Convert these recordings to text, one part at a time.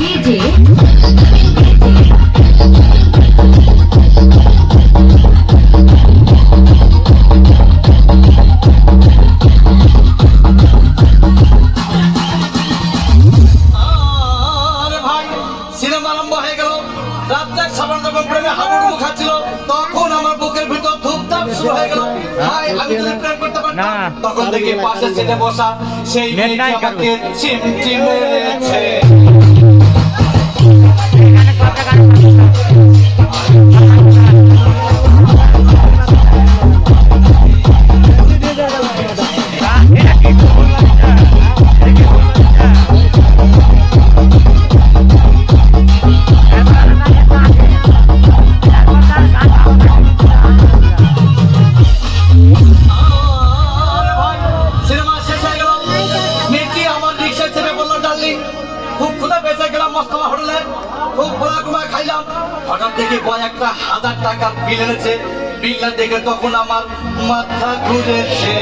DJ তখন থেকে পাশে ছেলে বসা সেই মেয়েটাকে চিমটি মেরেছে। হঠাৎ দেখে কয়েকটা হাজার টাকার বিল এনেছে। বিলটা দেখে তখন আমার মাথা ঘুরেছে।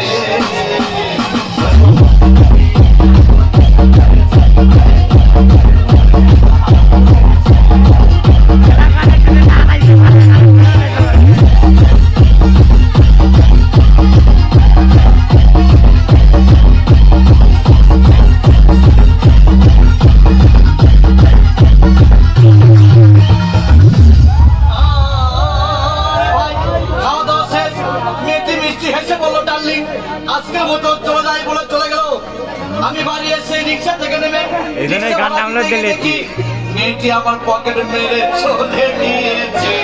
আজকের মতো চলে যাই বলে চলে গেল। আমি বাড়ি এসে রিক্সা থেকে নেমে দেখি মেয়েটি আমার পকেটে মেরে চলে গিয়েছে।